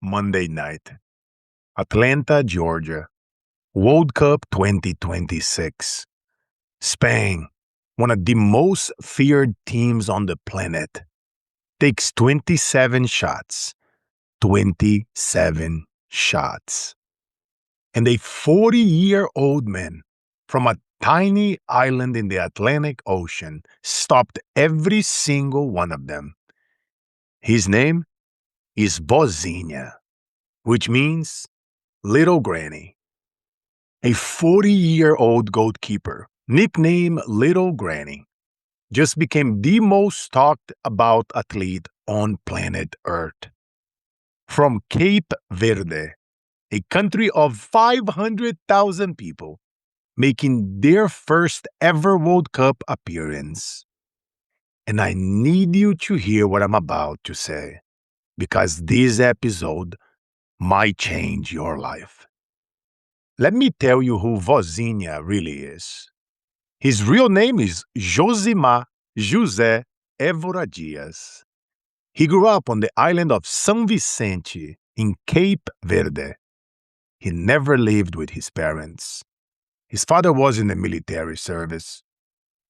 Monday night, Atlanta, Georgia, World Cup 2026. Spain, one of the most feared teams on the planet, takes 27 shots. 27 shots. And a 40-year-old man from a tiny island in the Atlantic Ocean stopped every single one of them. His name is Vozinha, which means little granny. A 40-year-old goalkeeper, nicknamed Little Granny, just became the most talked about athlete on planet Earth. From Cape Verde, a country of 500,000 people, making their first ever World Cup appearance. And I need you to hear what I'm about to say, because this episode might change your life. Let me tell you who Vozinha really is. His real name is Josima José Evora Dias. He grew up on the island of São Vicente in Cape Verde. He never lived with his parents. His father was in the military service.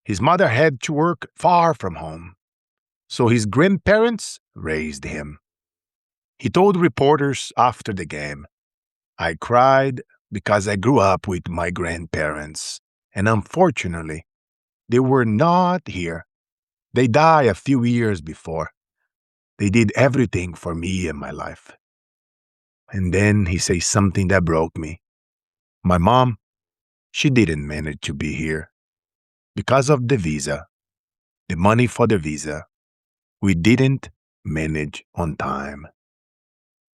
His mother had to work far from home, so his grandparents raised him. He told reporters after the game, "I cried because I grew up with my grandparents, and unfortunately, they were not here. They died a few years before. They did everything for me and my life." And then he says something that broke me. My mom, she didn't manage to be here. Because of the visa, the money for the visa, we didn't manage on time.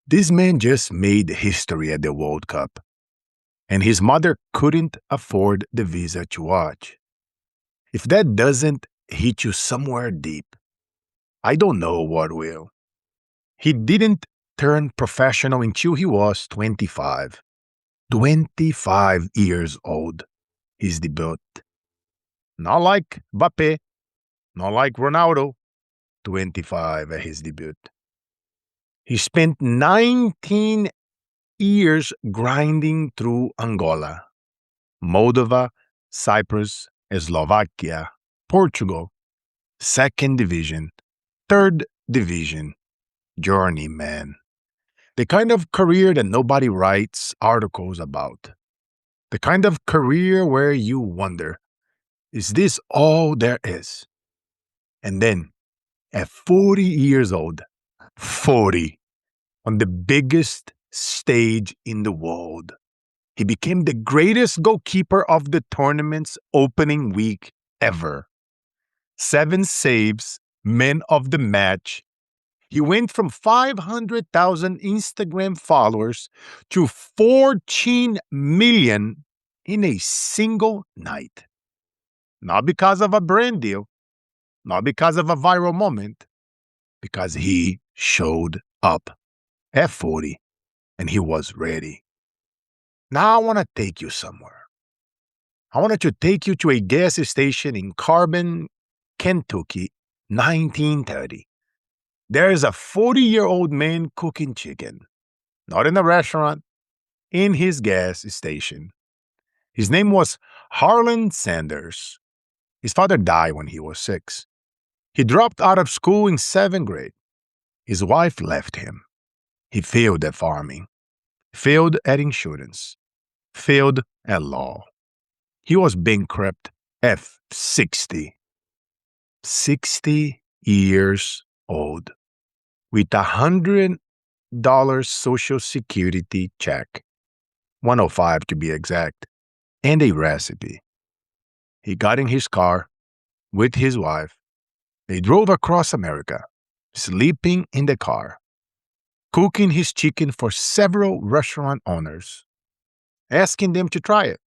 This man just made history at the World Cup, and his mother couldn't afford the visa to watch. If that doesn't hit you somewhere deep, I don't know what will. He didn't turn professional until he was 25. 25 years old, his debut. Not like Mbappe, not like Ronaldo, 25 at his debut. He spent 19 years grinding through Angola, Moldova, Cyprus, Slovakia, Portugal, second division, third division, journeyman. The kind of career that nobody writes articles about. The kind of career where you wonder, is this all there is? And then, at 40 years old, 40, on the biggest stage in the world, he became the greatest goalkeeper of the tournament's opening week ever. 7 saves, man of the match. He went from 500,000 Instagram followers to 14 million in a single night. Not because of a brand deal, not because of a viral moment, because he showed up at 40 and he was ready. Now I want to take you somewhere. I wanted to take you to a gas station in Carbon, Kentucky, 1930. There is a 40-year-old man cooking chicken, not in a restaurant, in his gas station. His name was Harlan Sanders. His father died when he was 6. He dropped out of school in 7th grade. His wife left him. He failed at farming, failed at insurance, failed at law. He was bankrupt at 60. 60 years old, with $100 Social Security check, 105 to be exact, and a recipe. He got in his car with his wife. They drove across America, sleeping in the car, cooking his chicken for several restaurant owners, asking them to try it,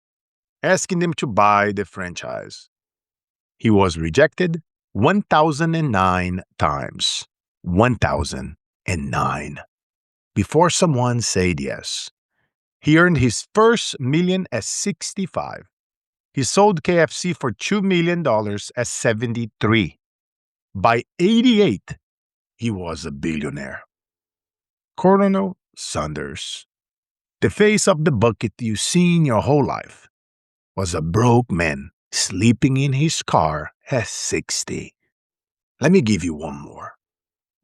asking them to buy the franchise. He was rejected 1,009 times. 1,009. Before someone said yes. He earned his first million at 65. He sold KFC for $2 million at 73. By 88, he was a billionaire. Colonel Saunders. The face of the bucket you've seen your whole life was a broke man sleeping in his car at 60. Let me give you one more.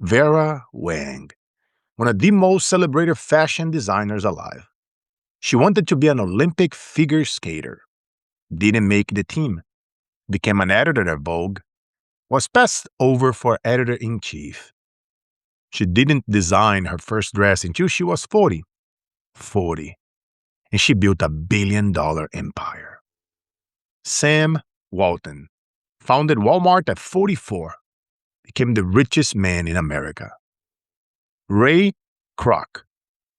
Vera Wang, one of the most celebrated fashion designers alive. She wanted to be an Olympic figure skater. Didn't make the team. Became an editor at Vogue. Was passed over for editor-in-chief. She didn't design her first dress until she was 40. 40. And she built a billion-dollar empire. Sam Walton founded Walmart at 44. Became the richest man in America. Ray Kroc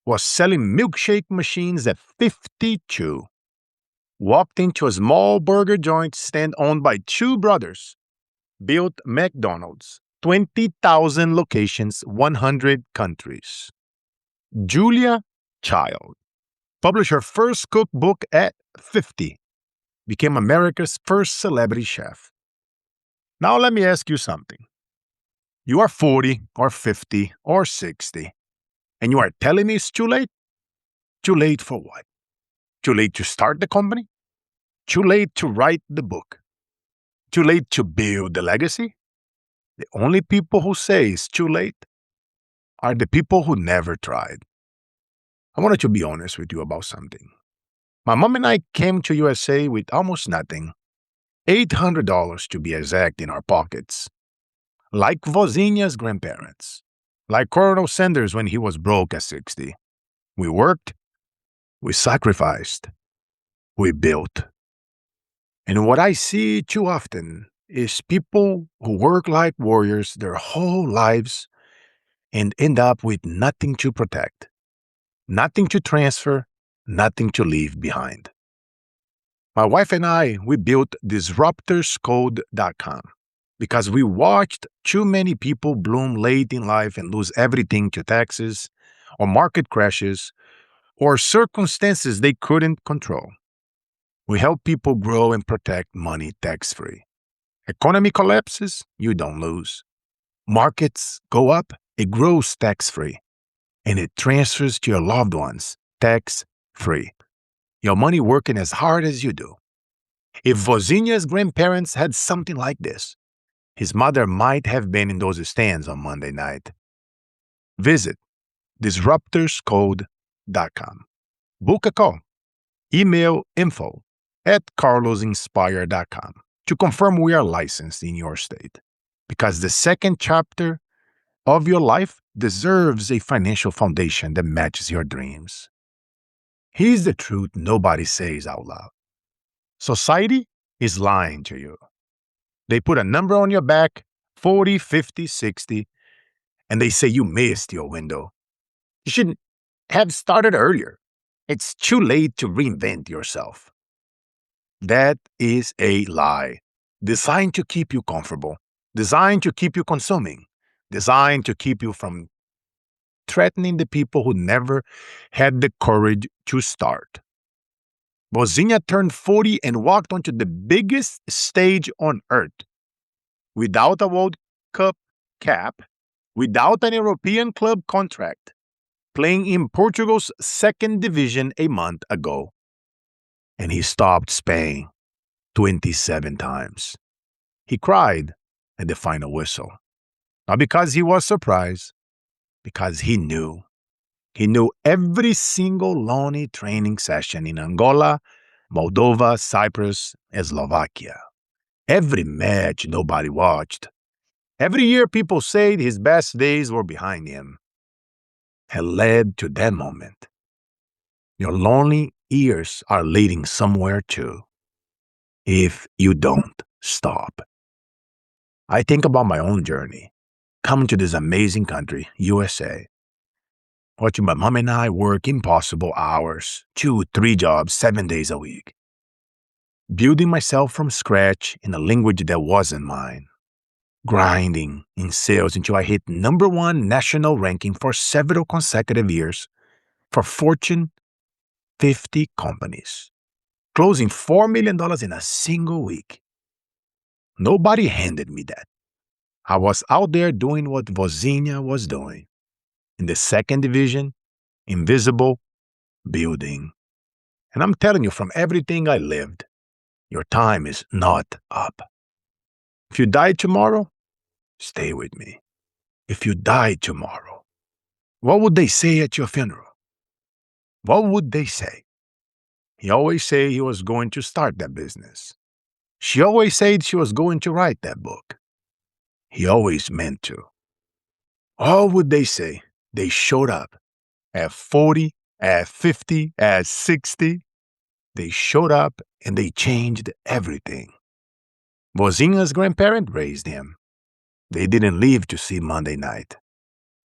was selling milkshake machines at 52. Walked into a small burger joint stand owned by two brothers. Built McDonald's. 20,000 locations, 100 countries. Julia Child published her first cookbook at 50. Became America's first celebrity chef. Now let me ask you something. You are 40 or 50 or 60, and you are telling me it's too late? Too late for what? Too late to start the company? Too late to write the book? Too late to build the legacy? The only people who say it's too late are the people who never tried. I wanted to be honest with you about something. My mom and I came to USA with almost nothing. $800 to be exact in our pockets. Like Vozinha's grandparents. Like Colonel Sanders when he was broke at 60. We worked. We sacrificed. We built. And what I see too often is people who work like warriors their whole lives and end up with nothing to protect, nothing to transfer, nothing to leave behind. My wife and I, we built disruptorscode.com because we watched too many people bloom late in life and lose everything to taxes or market crashes or circumstances they couldn't control. We help people grow and protect money tax-free. Economy collapses, you don't lose. Markets go up, it grows tax-free. And it transfers to your loved ones tax-free. Your money working as hard as you do. If Vozinha's grandparents had something like this, his mother might have been in those stands on Monday night. Visit disruptorscode.com. Book a call. Email info@carlosinspire.com to confirm we are licensed in your state. Because the second chapter of your life deserves a financial foundation that matches your dreams. Here's the truth nobody says out loud. Society is lying to you. They put a number on your back, 40, 50, 60, and they say you missed your window. You should have started earlier. It's too late to reinvent yourself. That is a lie, designed to keep you comfortable, designed to keep you consuming, designed to keep you from threatening the people who never had the courage to start. Vozinha turned 40 and walked onto the biggest stage on earth without a World Cup cap, without an European club contract, playing in Portugal's second division a month ago. And he stopped Spain 27 times. He cried at the final whistle. Not because he was surprised, because he knew. He knew every single lonely training session in Angola, Moldova, Cyprus, and Slovakia. Every match nobody watched. Every year people said his best days were behind him. Had led to that moment. Your lonely years are leading somewhere too. If you don't stop. I think about my own journey. Coming to this amazing country, USA. Watching my mom and I work impossible hours, 2, 3 jobs, 7 days a week. Building myself from scratch in a language that wasn't mine. Grinding in sales until I hit #1 national ranking for several consecutive years for Fortune 50 companies. Closing $4 million in a single week. Nobody handed me that. I was out there doing what Vozinha was doing. In the second division, invisible building. And I'm telling you, from everything I lived, your time is not up. If you die tomorrow, stay with me. If you die tomorrow, what would they say at your funeral? What would they say? He always said he was going to start that business. She always said she was going to write that book. He always meant to. What would they say? They showed up at 40, at 50, at 60. They showed up and they changed everything. Vozinha's grandparent raised him. They didn't live to see Monday night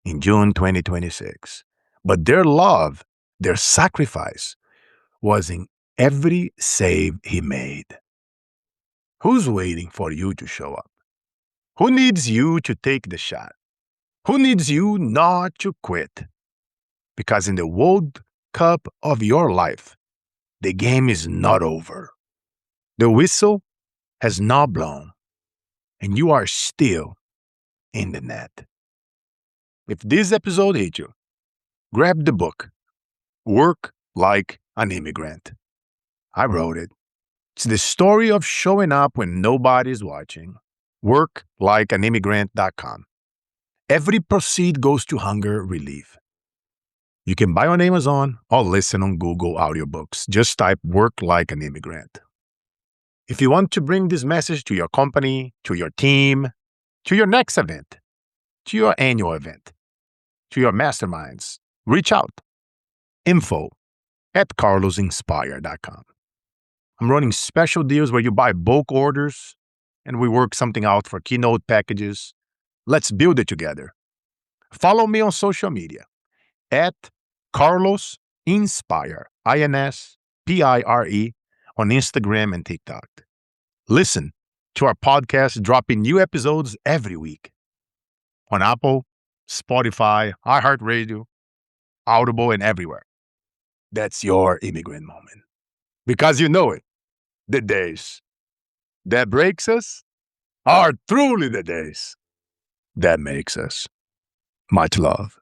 in June 2026. But their love, their sacrifice, was in every save he made. Who's waiting for you to show up? Who needs you to take the shot? Who needs you not to quit? Because in the World Cup of your life, the game is not over. The whistle has not blown, and you are still in the net. If this episode hit you, grab the book, Work Like an Immigrant. I wrote it. It's the story of showing up when nobody's watching. WorkLikeAnImmigrant.com. Every proceed goes to hunger relief. You can buy on Amazon or listen on Google Audiobooks. Just type Work Like an Immigrant. If you want to bring this message to your company, to your team, to your next event, to your annual event, to your masterminds, reach out. info@carlosinspire.com. I'm running special deals where you buy bulk orders and we work something out for keynote packages. Let's build it together. Follow me on social media at Carlos Inspire, INSPIRE, on Instagram and TikTok. Listen to our podcast dropping new episodes every week on Apple, Spotify, iHeartRadio, Audible, and everywhere. That's your immigrant moment. Because you know it, the days that breaks us are truly the days that makes us. Much love.